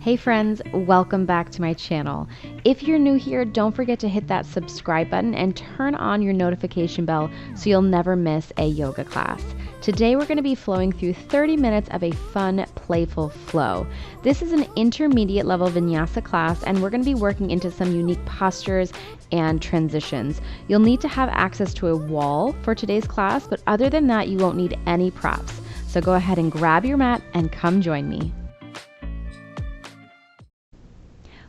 Hey friends, welcome back to my channel. If you're new here, don't forget to hit that subscribe button and turn on your notification bell so you'll never miss a yoga class. Today we're going to be flowing through 30 minutes of a fun, playful flow. This is an intermediate level Vinyasa class and we're going to be working into some unique postures and transitions. You'll need to have access to a wall for today's class, but other than that, you won't need any props. So go ahead and grab your mat and come join me.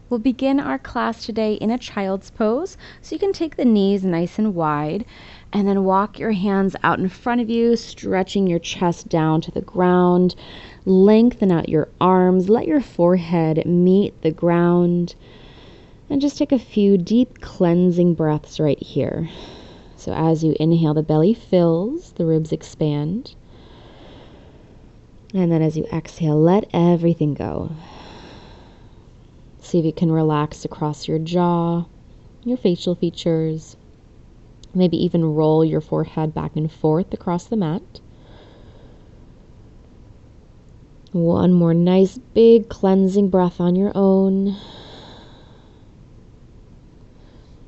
We'll begin our class today in a child's pose, so you can take the knees nice and wide and then walk your hands out in front of you, stretching your chest down to the ground. Lengthen out your arms, let your forehead meet the ground, and just take a few deep cleansing breaths right here. So as you inhale, the belly fills, the ribs expand, and then as you exhale, let everything go. See if you can relax across your jaw, your facial features. Maybe even roll your forehead back and forth across the mat. One more nice big cleansing breath on your own.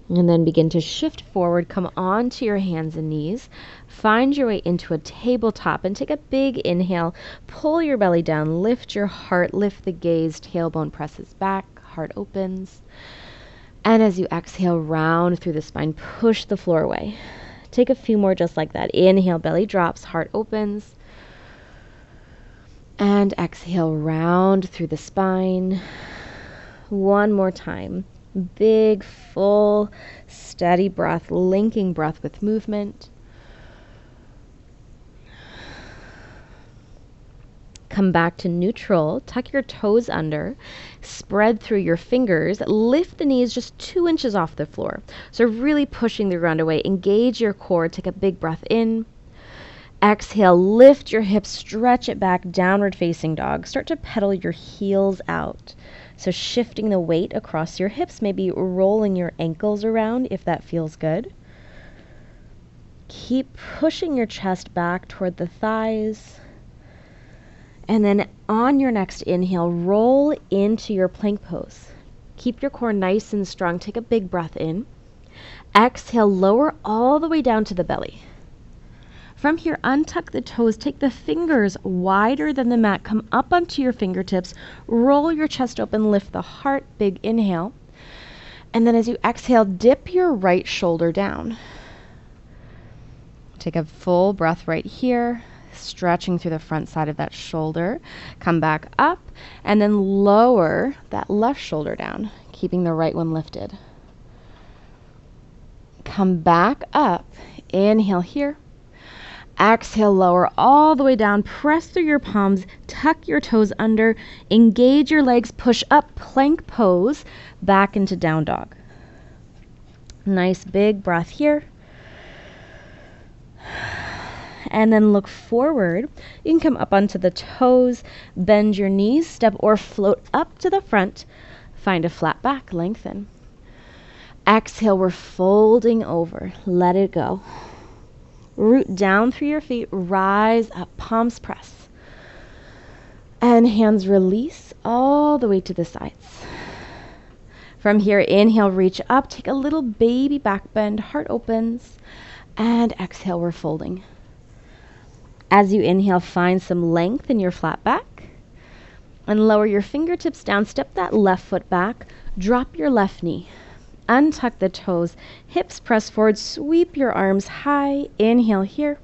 And then begin to shift forward, come onto your hands and knees. Find your way into a tabletop and take a big inhale. Pull your belly down, lift your heart, lift the gaze, tailbone presses back. Heart opens, and as you exhale, round through the spine, push the floor away. Take a few more just like that. Inhale, belly drops, heart opens, and exhale, round through the spine. One more time. Big, full, steady breath, linking breath with movement. Come back to neutral, tuck your toes under, spread through your fingers, lift the knees just 2 inches off the floor. So really pushing the ground away. Engage your core, take a big breath in. Exhale, lift your hips, stretch it back, downward facing dog. Start to pedal your heels out. So shifting the weight across your hips, maybe rolling your ankles around if that feels good. Keep pushing your chest back toward the thighs. And then on your next inhale, roll into your plank pose. Keep your core nice and strong. Take a big breath in. Exhale, lower all the way down to the belly. From here, untuck the toes. Take the fingers wider than the mat. Come up onto your fingertips. Roll your chest open. Lift the heart. Big inhale. And then as you exhale, dip your right shoulder down. Take a full breath right here. Stretching through the front side of that shoulder. Come back up and then lower that left shoulder down, keeping the right one lifted. Come back up. Inhale here. Exhale, lower all the way down. Press through your palms. Tuck your toes under. Engage your legs. Push up. Plank pose. Back into down dog. Nice big breath here. And then look forward. You can come up onto the toes, bend your knees, step or float up to the front. Find a flat back, lengthen. Exhale, we're folding over. Let it go. Root down through your feet, rise up, palms press. And hands release all the way to the sides. From here, inhale, reach up, take a little baby back bend, heart opens. And exhale, we're folding. As you inhale, find some length in your flat back and lower your fingertips down. Step that left foot back. Drop your left knee. Untuck the toes. Hips press forward. Sweep your arms high. Inhale here.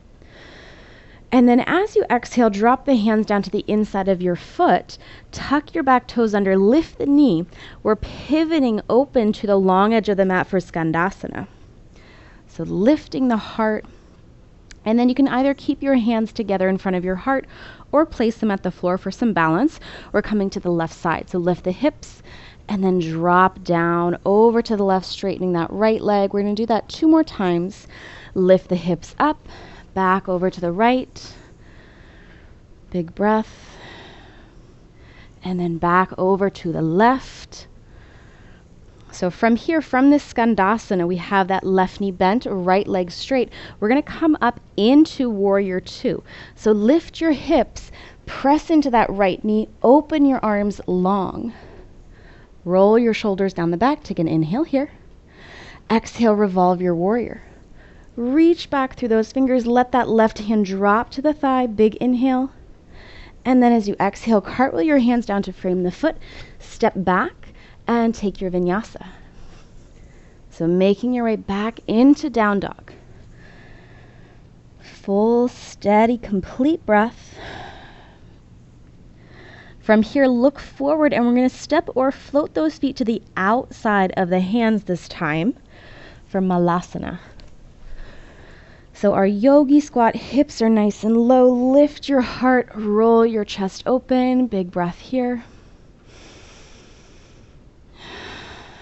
And then as you exhale, drop the hands down to the inside of your foot. Tuck your back toes under. Lift the knee. We're pivoting open to the long edge of the mat for Skandasana. So lifting the heart. And then you can either keep your hands together in front of your heart or place them at the floor for some balance. We're coming to the left side. So lift the hips and then drop down over to the left, straightening that right leg. We're going to do that 2 more times. Lift the hips up, back over to the right. Big breath. And then back over to the left. So from here, from this Skandasana, we have that left knee bent, right leg straight. We're going to come up into Warrior Two. So lift your hips, Press into that right knee, open your arms long. Roll your shoulders down the back, take an inhale here. Exhale, revolve your warrior. Reach back through those fingers, let that left hand drop to the thigh, big inhale. And then as you exhale, cartwheel your hands down to frame the foot, step back and take your vinyasa. So making your way back into down dog. Full, steady, complete breath. From here, look forward and we're going to step or float those feet to the outside of the hands this time for Malasana. So our yogi squat, hips are nice and low. Lift your heart, roll your chest open. Big breath here.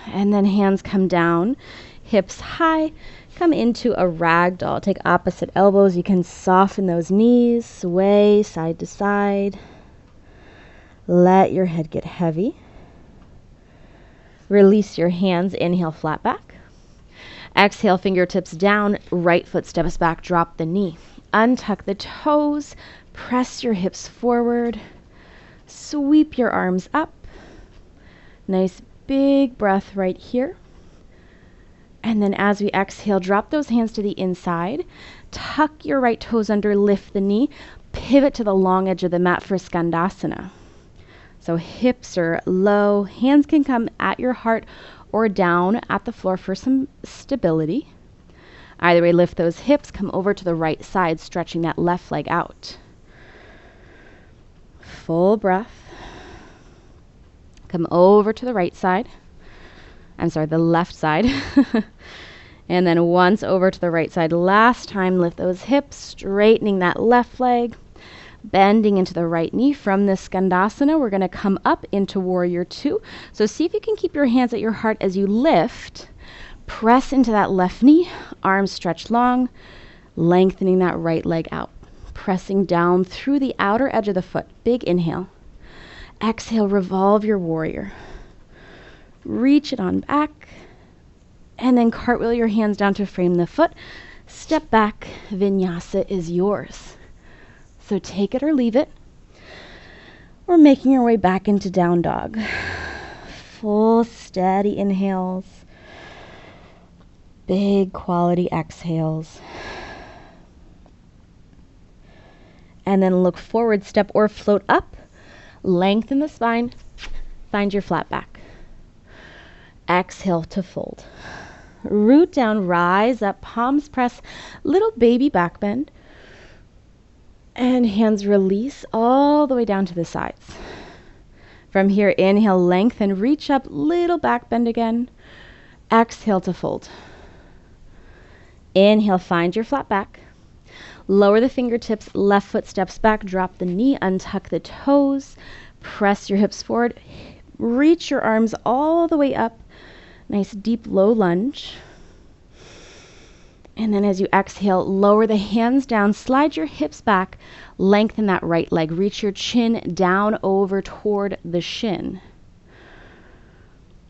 And then hands come down, hips high. Come into a ragdoll. Take opposite elbows. You can soften those knees, sway side to side. Let your head get heavy. Release your hands. Inhale, flat back. Exhale, fingertips down. Right foot steps back. Drop the knee. Untuck the toes. Press your hips forward. Sweep your arms up. Nice big breath right here. And then as we exhale, drop those hands to the inside. Tuck your right toes under, lift the knee. Pivot to the long edge of the mat for Skandasana. So hips are low. Hands can come at your heart or down at the floor for some stability. Either way, lift those hips. Come over to the right side, stretching that left leg out. Full breath. Come over to the right side. The left side. And then once over to the right side. Last time, lift those hips, straightening that left leg, bending into the right knee. From this Skandasana, we're going to come up into Warrior Two. So see if you can keep your hands at your heart as you lift. Press into that left knee, arms stretch long, lengthening that right leg out. Pressing down through the outer edge of the foot. Big inhale. Exhale, revolve your warrior. Reach it on back. And then cartwheel your hands down to frame the foot. Step back. Vinyasa is yours. So take it or leave it. We're making our way back into down dog. Full steady inhales. Big quality exhales. And then look forward, step or float up. Lengthen the spine. Find your flat back. Exhale to fold. Root down, rise up, palms press, little baby back bend. And hands release all the way down to the sides. From here, inhale, lengthen, reach up, little back bend again. Exhale to fold. Inhale, find your flat back. Lower the fingertips, left foot steps back, drop the knee, untuck the toes, press your hips forward, reach your arms all the way up. Nice deep low lunge. And then as you exhale, lower the hands down, slide your hips back, lengthen that right leg, reach your chin down over toward the shin.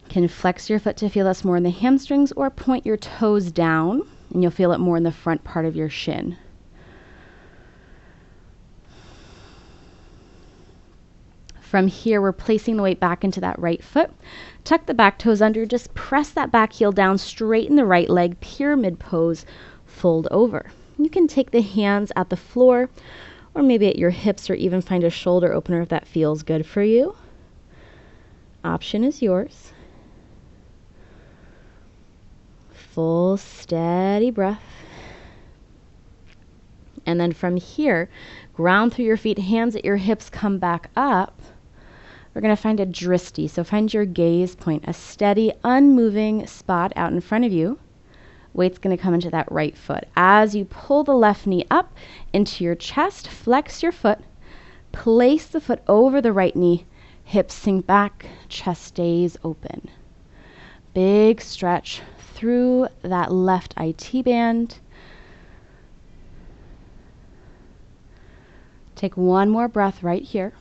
Can flex your foot to feel this more in the hamstrings or point your toes down and you'll feel it more in the front part of your shin. From here, we're placing the weight back into that right foot. Tuck the back toes under. Just press that back heel down. Straighten the right leg. Pyramid pose. Fold over. You can take the hands at the floor or maybe at your hips or even find a shoulder opener if that feels good for you. Option is yours. Full steady breath. And then from here, ground through your feet, hands at your hips, come back up. We're going to find a dristi. So find your gaze point, a steady, unmoving spot out in front of you. Weight's going to come into that right foot. As you pull the left knee up into your chest, flex your foot, place the foot over the right knee, hips sink back, chest stays open. Big stretch through that left IT band. Take one more breath right here.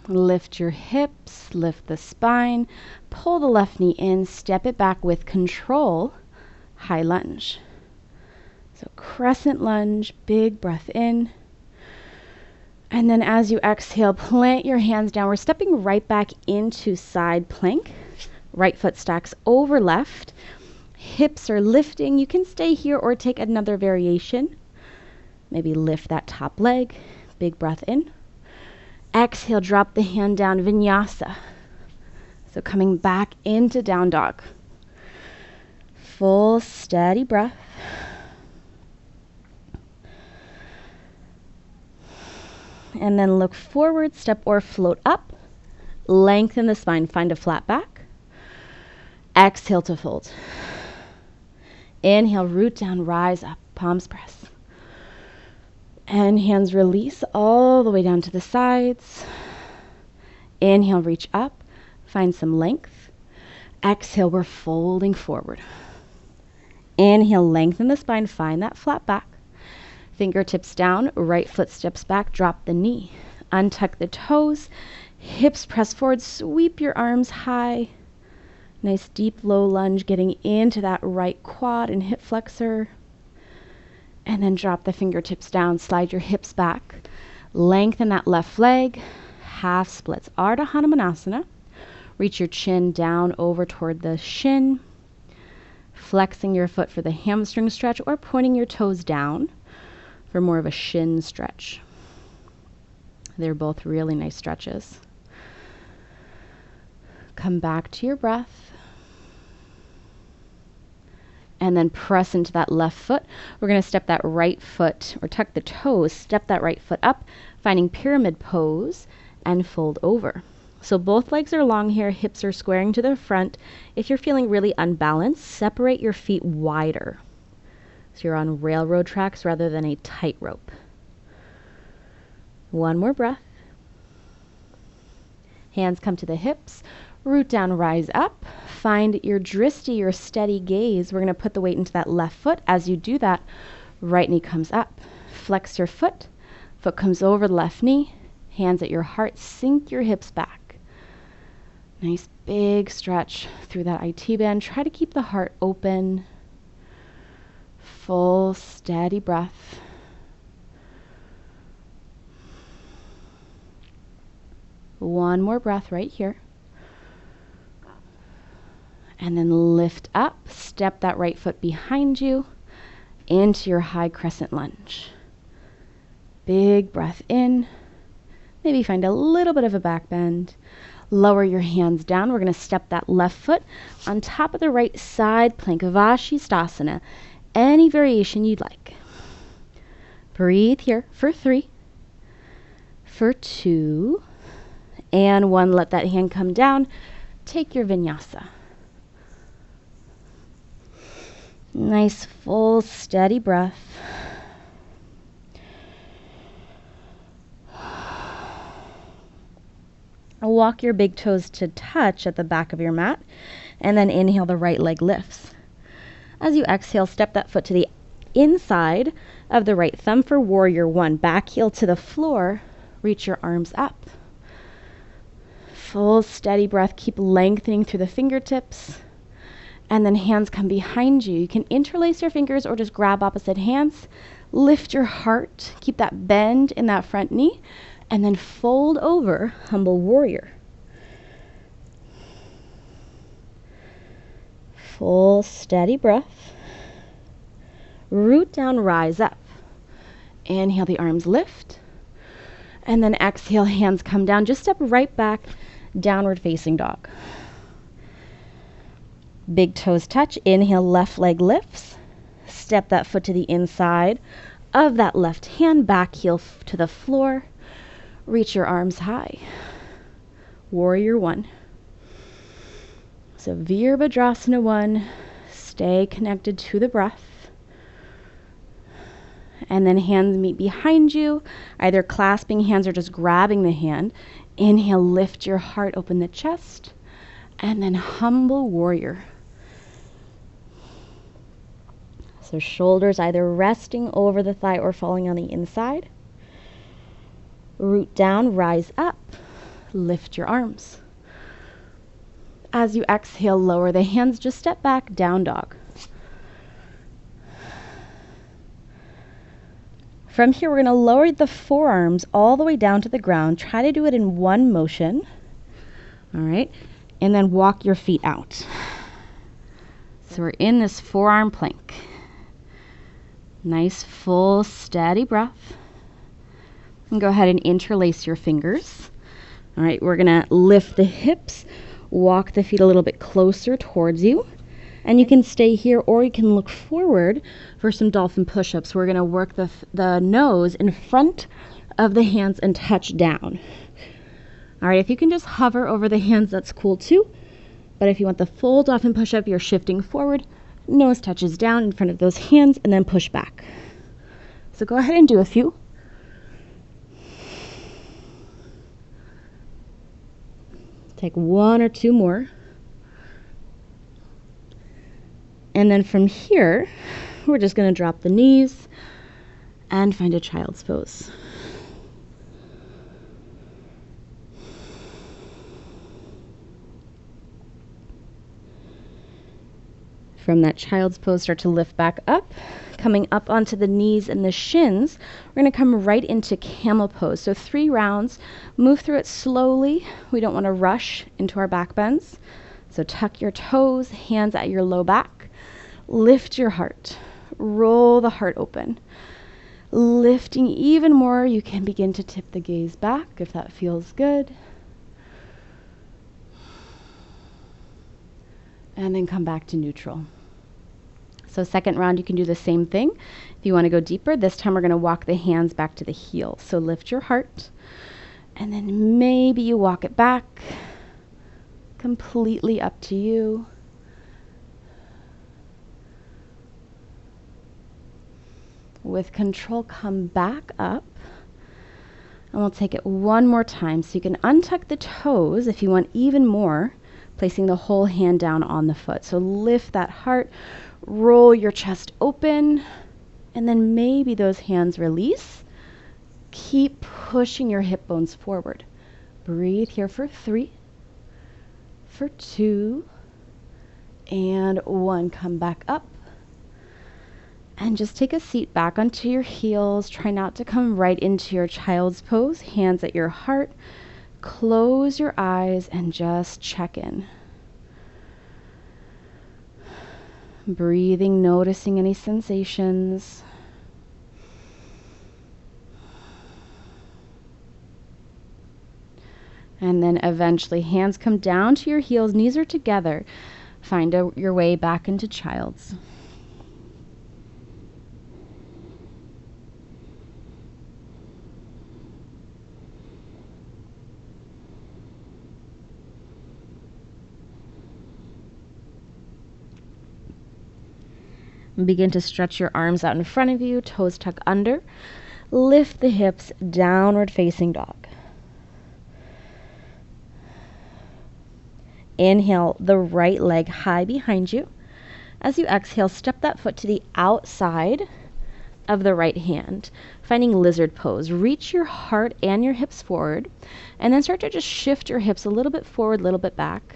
Lift your hips, lift the spine, pull the left knee in, step it back with control, high lunge. So So crescent lunge, big breath in. And then as you exhale, plant your hands down. We're stepping right back into side plank. Right foot stacks over left. Hips are lifting. You can stay here or take another variation. Maybe lift that top leg. Big breath in. Exhale, drop the hand down, Vinyasa. So coming back into down dog. Full steady breath. And then look forward, step or float up. Lengthen the spine, find a flat back. Exhale to fold. Inhale, root down, rise up, palms press. And hands release all the way down to the sides. Inhale, reach up, find some length. Exhale, we're folding forward. Inhale, lengthen the spine, find that flat back. Fingertips down, right foot steps back, drop the knee. Untuck the toes, hips press forward, sweep your arms high. Nice deep low lunge, getting into that right quad and hip flexor. And then drop the fingertips down, slide your hips back. Lengthen that left leg, half splits, Ardha Hanumanasana. Reach your chin down over toward the shin. Flexing your foot for the hamstring stretch or pointing your toes down for more of a shin stretch. They're both really nice stretches. Come back to your breath. And then press into that left foot. We're going to step that right foot, or tuck the toes, step that right foot up, finding pyramid pose, and fold over. So both legs are long here, hips are squaring to the front. If you're feeling really unbalanced, separate your feet wider. So you're on railroad tracks rather than a tightrope. One more breath. Hands come to the hips. Root down, rise up. Find your drishti, your steady gaze. We're going to put the weight into that left foot. As you do that, right knee comes up. Flex your foot. Foot comes over the left knee. Hands at your heart. Sink your hips back. Nice big stretch through that IT band. Try to keep the heart open. Full steady breath. One more breath right here. And then lift up, step that right foot behind you into your high crescent lunge. Big breath in. Maybe find a little bit of a back bend. Lower your hands down. We're going to step that left foot on top of the right side, plank Vashisthasana. Any variation you'd like. Breathe here for 3, for 2, and 1. Let that hand come down. Take your vinyasa. Nice full steady breath. Walk your big toes to touch at the back of your mat, and then inhale, the right leg lifts. As you exhale, step that foot to the inside of the right thumb for warrior 1. Back heel to the floor, reach your arms up. Full steady breath, keep lengthening through the fingertips. And then hands come behind you. You can interlace your fingers or just grab opposite hands. Lift your heart, keep that bend in that front knee, and then fold over, humble warrior. Full steady breath. Root down, rise up. Inhale, the arms lift. And then exhale, hands come down. Just step right back, downward facing dog. Big toes touch. Inhale, left leg lifts. Step that foot to the inside of that left hand, back heel to the floor. Reach your arms high. Warrior 1. So Virabhadrasana 1. Stay connected to the breath. And then hands meet behind you, either clasping hands or just grabbing the hand. Inhale, lift your heart, open the chest. And then humble warrior. So shoulders either resting over the thigh or falling on the inside. Root down, rise up, lift your arms. As you exhale, lower the hands, just step back, down dog. From here, we're going to lower the forearms all the way down to the ground. Try to do it in one motion. All right. And then walk your feet out. So we're in this forearm plank. Nice, full, steady breath. And go ahead and interlace your fingers. All right, we're going to lift the hips, walk the feet a little bit closer towards you. And you can stay here or you can look forward for some dolphin push-ups. We're going to work the nose in front of the hands and touch down. All right, if you can just hover over the hands, that's cool too. But if you want the full dolphin push-up, you're shifting forward, nose touches down in front of those hands, and then push back. So go ahead and do a few. Take one or two more. And then from here, we're just going to drop the knees and find a child's pose. From that child's pose, start to lift back up, coming up onto the knees and the shins. We're going to come right into camel pose. So 3 rounds, move through it slowly. We don't want to rush into our back bends. So tuck your toes, hands at your low back. Lift your heart. Roll the heart open. Lifting even more, you can begin to tip the gaze back if that feels good. And then come back to neutral. So second round, you can do the same thing. If you want to go deeper, this time we're going to walk the hands back to the heels. So lift your heart, and then maybe you walk it back. Completely up to you. With control, come back up. And we'll take it one more time. So you can untuck the toes if you want even more, placing the whole hand down on the foot. So lift that heart, roll your chest open, and then maybe those hands release. Keep pushing your hip bones forward. Breathe here for 3, for 2, and 1. Come back up. And just take a seat back onto your heels. Try not to come right into your child's pose. Hands at your heart. Close your eyes and just check in. Breathing, noticing any sensations. And then eventually hands come down to your heels, knees are together. Find your way back into child's. Begin to stretch your arms out in front of you, toes tuck under. Lift the hips, downward facing dog. Inhale the right leg high behind you. As you exhale, step that foot to the outside of the right hand, finding lizard pose. Reach your heart and your hips forward, and then start to just shift your hips a little bit forward, a little bit back.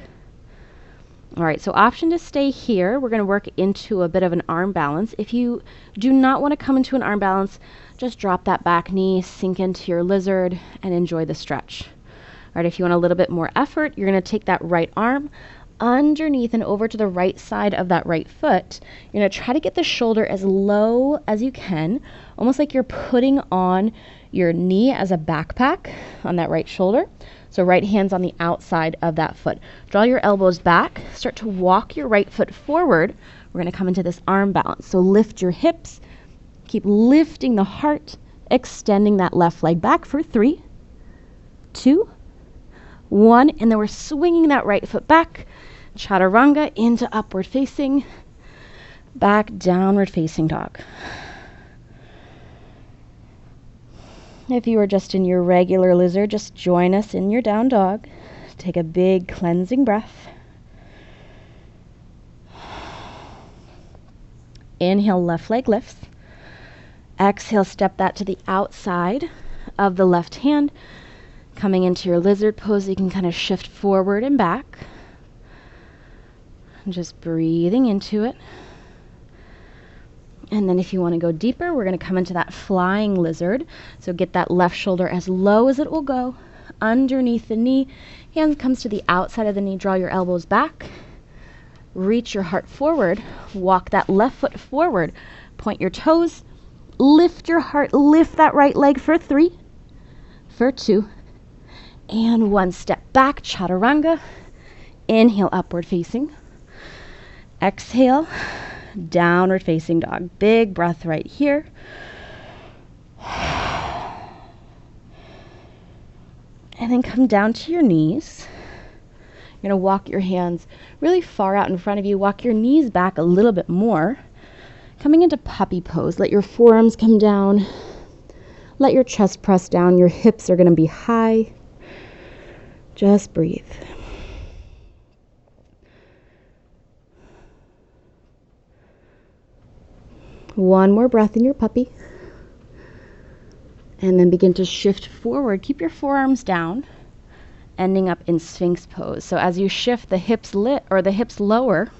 All right, so option to stay here. We're going to work into a bit of an arm balance. If you do not want to come into an arm balance, just drop that back knee, sink into your lizard, and enjoy the stretch. All right, if you want a little bit more effort, you're going to take that right arm underneath and over to the right side of that right foot. You're going to try to get the shoulder as low as you can, almost like you're putting on your knee as a backpack on that right shoulder. So right hand's on the outside of that foot. Draw your elbows back. Start to walk your right foot forward. We're going to come into this arm balance. So lift your hips. Keep lifting the heart, extending that left leg back for 3, 2, 1. And then we're swinging that right foot back. Chaturanga into upward facing. Back downward facing dog. If you are just in your regular lizard, just join us in your down dog. Take a big cleansing breath. Inhale, left leg lifts. Exhale, step that to the outside of the left hand. Coming into your lizard pose, you can kind of shift forward and back. Just breathing into it. And then if you want to go deeper, we're going to come into that flying lizard. So get that left shoulder as low as it will go, underneath the knee. Hands comes to the outside of the knee. Draw your elbows back. Reach your heart forward. Walk that left foot forward. Point your toes. Lift your heart. Lift that right leg for 3, for 2, and 1. Step back, chaturanga. Inhale, upward facing. Exhale, downward facing dog. Big breath right here. And then come down to your knees. You're going to walk your hands really far out in front of you. Walk your knees back a little bit more. Coming into puppy pose. Let your forearms come down. Let your chest press down. Your hips are going to be high. Just breathe. One more breath in your puppy. And then begin to shift forward. Keep your forearms down, ending up in Sphinx pose. So as you shift, the hips lower,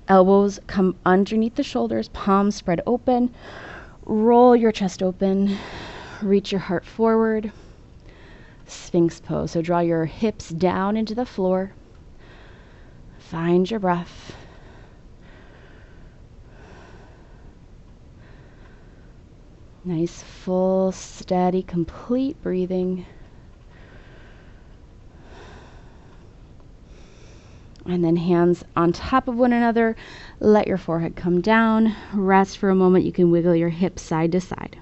elbows come underneath the shoulders, palms spread open, roll your chest open, reach your heart forward, Sphinx pose. So draw your hips down into the floor, find your breath. Nice, full, steady, complete breathing. And then hands on top of one another. Let your forehead come down. Rest for a moment. You can wiggle your hips side to side.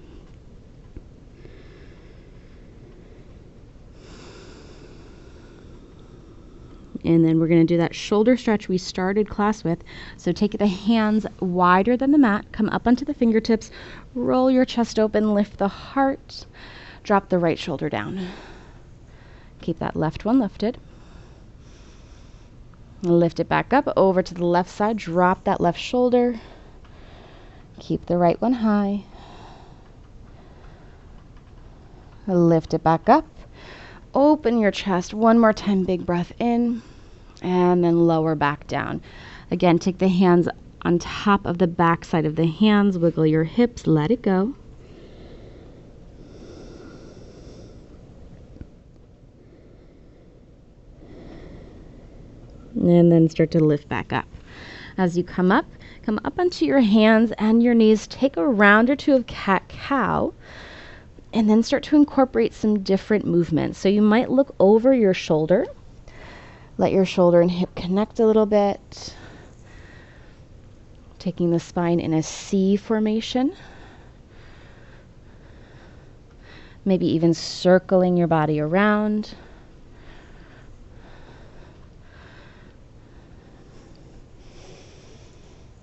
And then we're going to do that shoulder stretch we started class with. So take the hands wider than the mat. Come up onto the fingertips. Roll your chest open. Lift the heart. Drop the right shoulder down. Keep that left one lifted. Lift it back up over to the left side. Drop that left shoulder. Keep the right one high. Lift it back up. Open your chest one more time. Big breath in. And then lower back down. Again, take the hands on top of the back side of the hands. Wiggle your hips. Let it go. And then start to lift back up. As you come up onto your hands and your knees. Take a round or two of cat-cow. And then start to incorporate some different movements. So you might look over your shoulder. Let your shoulder and hip connect a little bit. Taking the spine in a C formation. Maybe even circling your body around.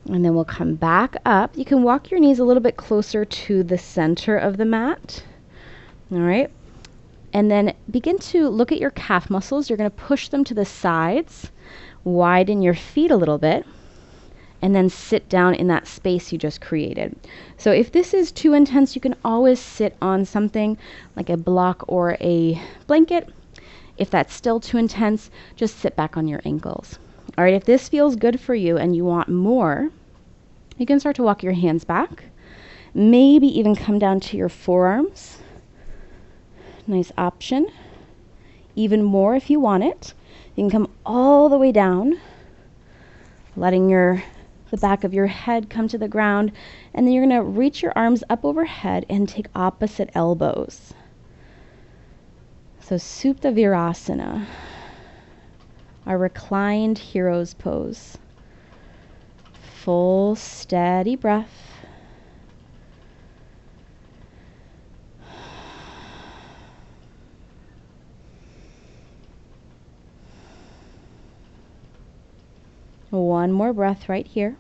And then we'll come back up. You can walk your knees a little bit closer to the center of the mat. All right. And then begin to look at your calf muscles. You're going to push them to the sides, widen your feet a little bit, and then sit down in that space you just created. So if this is too intense, you can always sit on something like a block or a blanket. If that's still too intense, just sit back on your ankles. All right, if this feels good for you and you want more, you can start to walk your hands back. Maybe even come down to your forearms. Nice option. Even more if you want it. You can come all the way down, letting the back of your head come to the ground, and then you're going to reach your arms up overhead and take opposite elbows. So Supta Virasana, our reclined hero's pose. Full, steady breath. One more breath right here.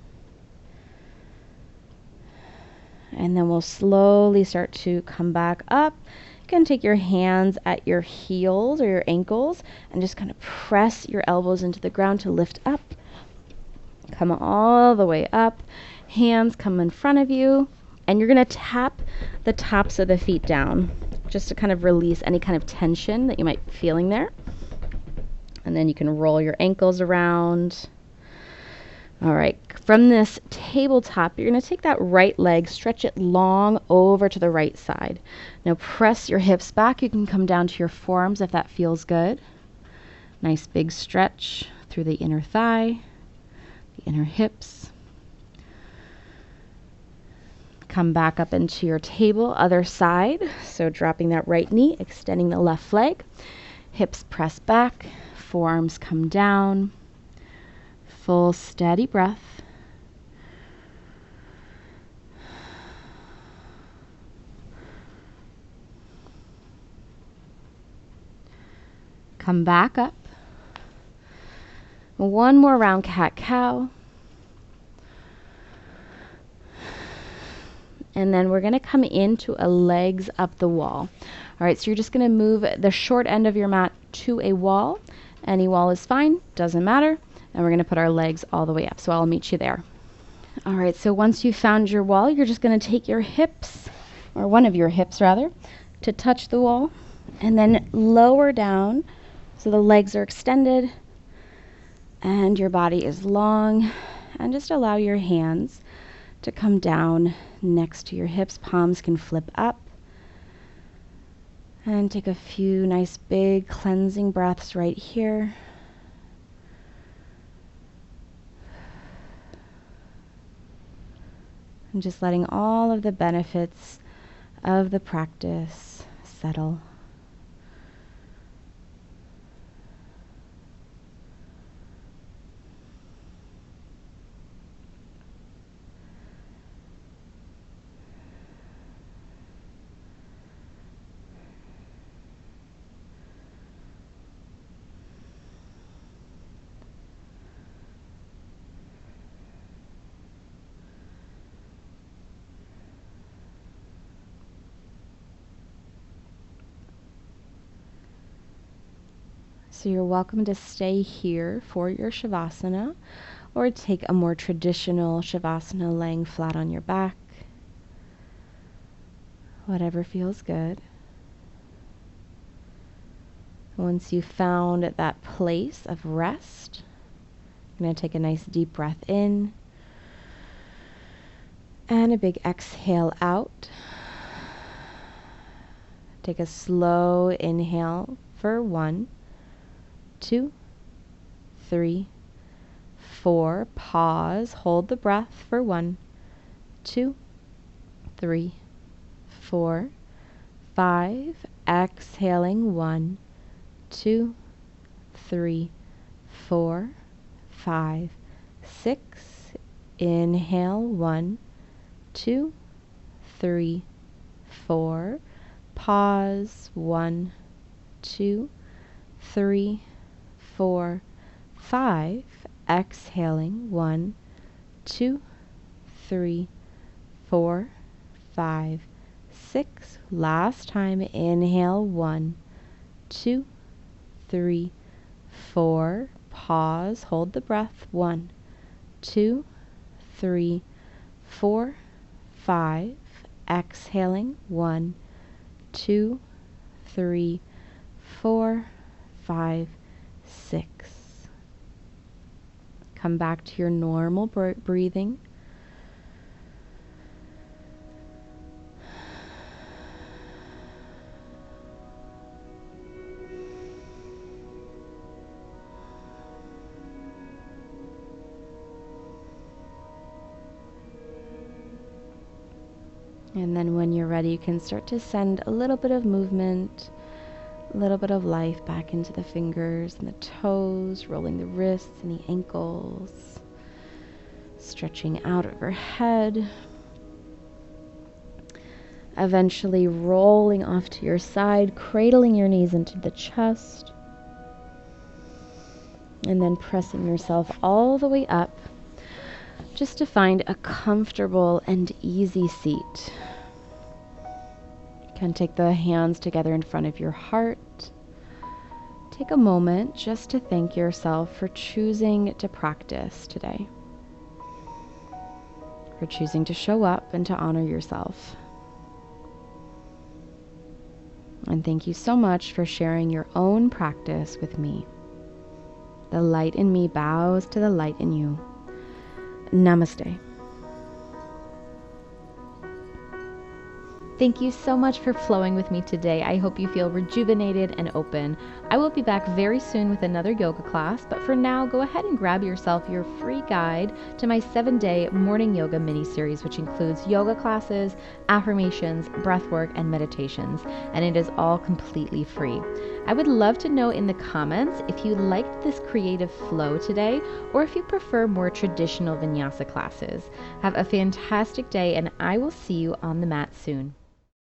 And then we'll slowly start to come back up. You can take your hands at your heels or your ankles and just kind of press your elbows into the ground to lift up. Come all the way up. Hands come in front of you. And you're going to tap the tops of the feet down just to kind of release any kind of tension that you might be feeling there. And then you can roll your ankles around. All right, from this tabletop, you're going to take that right leg, stretch it long over to the right side. Now press your hips back. You can come down to your forearms if that feels good. Nice big stretch through the inner thigh, the inner hips. Come back up into your table, other side. So dropping that right knee, extending the left leg. Hips press back, forearms come down. Full steady breath. Come back up. One more round cat-cow. And then we're going to come into a legs up the wall. All right, so you're just going to move the short end of your mat to a wall. Any wall is fine, doesn't matter. And we're going to put our legs all the way up. So I'll meet you there. All right, so once you've found your wall, you're just going to take your hips, or one of your hips rather, to touch the wall. And then lower down so the legs are extended and your body is long. And just allow your hands to come down next to your hips. Palms can flip up. And take a few nice big cleansing breaths right here. And just letting all of the benefits of the practice settle. So you're welcome to stay here for your Shavasana or take a more traditional Shavasana laying flat on your back. Whatever feels good. Once you've found that place of rest, you're going to take a nice deep breath in and a big exhale out. Take a slow inhale for 1, 2, 3, 4. Pause. Hold the breath for 1, 2, 3, 4, 5. Exhaling 1, 2, 3, 4, 5, 6. Inhale 1, 2, 3, 4. Pause 1, 2, 3, 4, 5. Exhaling 1, 2, 3, 4, 5, 6. Last time. Inhale 1, 2, 3, 4. Pause. Hold the breath. 1, 2, 3, 4, 5. Exhaling 1, 2, 3, 4, 5, 6. Come back to your normal breathing. And then when you're ready, you can start to send a little bit of movement, a little bit of life back into the fingers and the toes, rolling the wrists and the ankles, stretching out overhead, eventually rolling off to your side, cradling your knees into the chest, and then pressing yourself all the way up just to find a comfortable and easy seat. You can take the hands together in front of your heart. Take a moment just to thank yourself for choosing to practice today, for choosing to show up and to honor yourself. And thank you so much for sharing your own practice with me. The light in me bows to the light in you. Namaste. Thank you so much for flowing with me today. I hope you feel rejuvenated and open. I will be back very soon with another yoga class, but for now, go ahead and grab yourself your free guide to my 7-day morning yoga mini series, which includes yoga classes, affirmations, breathwork, and meditations, and it is all completely free. I would love to know in the comments if you liked this creative flow today, or if you prefer more traditional vinyasa classes. Have a fantastic day, and I will see you on the mat soon.